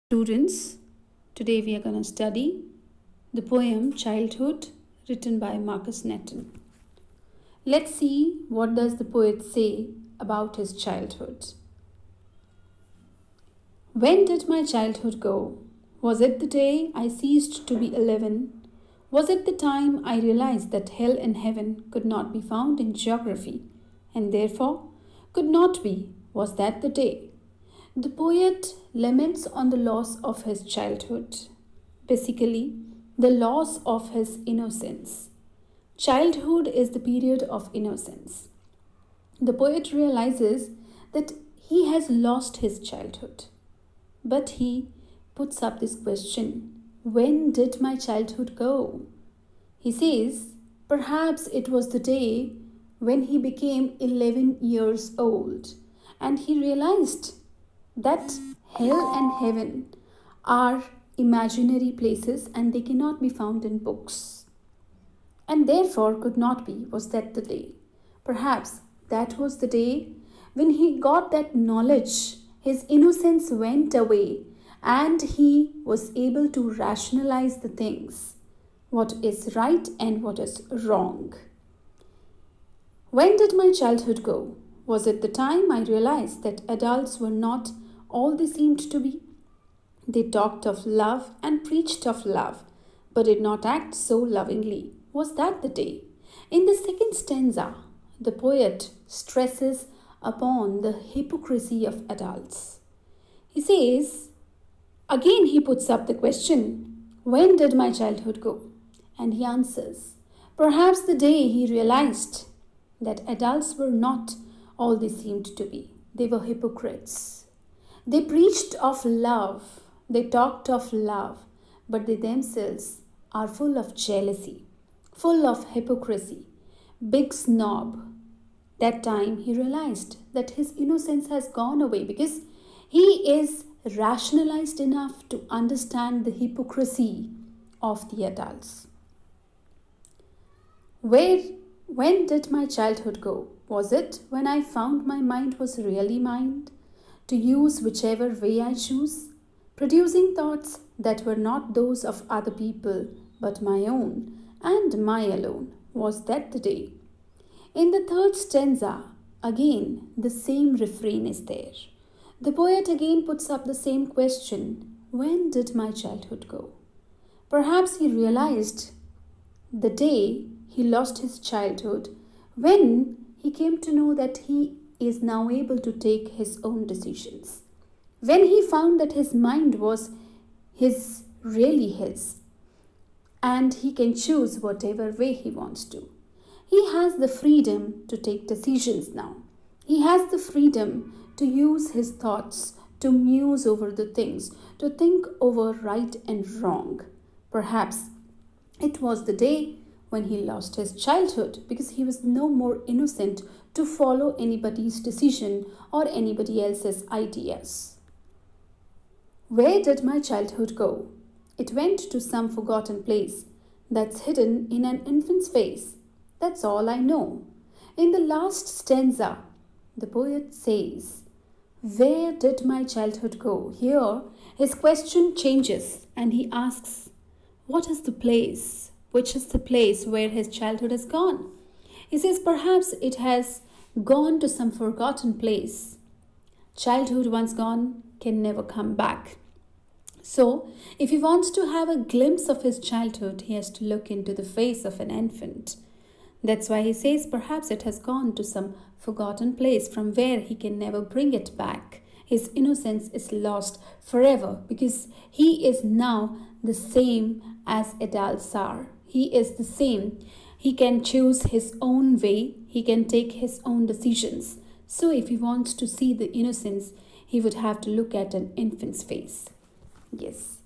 Students, today we are going to study the poem Childhood written by Marcus Netton. Let's see what does the poet say about his childhood. When did my childhood go? Was it the day I ceased to be 11? Was it the time I realized that hell and heaven could not be found in geography and therefore could not be? Was that the day? The poet laments on the loss of his childhood, basically, the loss of his innocence. Childhood is the period of innocence. The poet realizes that he has lost his childhood, but he puts up this question: when did my childhood go? He says, perhaps it was the day when he became 11 years old and he realized that hell and heaven are imaginary places and they cannot be found in books. And therefore could not be. Was that the day? Perhaps that was the day when he got that knowledge. His innocence went away and he was able to rationalize the things, what is right and what is wrong. When did my childhood go? Was it the time I realized that adults were not all they seemed to be? They talked of love and preached of love, but did not act so lovingly. Was that the day? In the second stanza, the poet stresses upon the hypocrisy of adults. He says, again he puts up the question, when did my childhood go? And he answers, perhaps the day he realized that adults were not all they seemed to be. They were hypocrites. They preached of love, they talked of love, but they themselves are full of jealousy, full of hypocrisy, big snob. That time he realized that his innocence has gone away because he is rationalized enough to understand the hypocrisy of the adults. When did my childhood go? Was it when I found my mind was really mine, to use whichever way I choose, producing thoughts that were not those of other people but my own and my alone? Was that the day? In the third stanza, again the same refrain is there. The poet again puts up the same question: when did my childhood go? Perhaps he realized the day he lost his childhood when he came to know that he is now able to take his own decisions. When he found that his mind was really his, and he can choose whatever way he wants to. He has the freedom to take decisions now. He has the freedom to use his thoughts, to muse over the things, to think over right and wrong. Perhaps it was the day when he lost his childhood because he was no more innocent to follow anybody's decision or anybody else's ideas. Where did my childhood go? It went to some forgotten place that's hidden in an infant's face. That's all I know. In the last stanza, the poet says, where did my childhood go? Here, his question changes and he asks, what is the place? Which is the place where his childhood has gone? He says, perhaps it has gone to some forgotten place. Childhood once gone can never come back. So, if he wants to have a glimpse of his childhood, he has to look into the face of an infant. That's why he says, perhaps it has gone to some forgotten place from where he can never bring it back. His innocence is lost forever because he is now the same as adults are. He is the same. He can choose his own way. He can take his own decisions. So if he wants to see the innocence, he would have to look at an infant's face. Yes.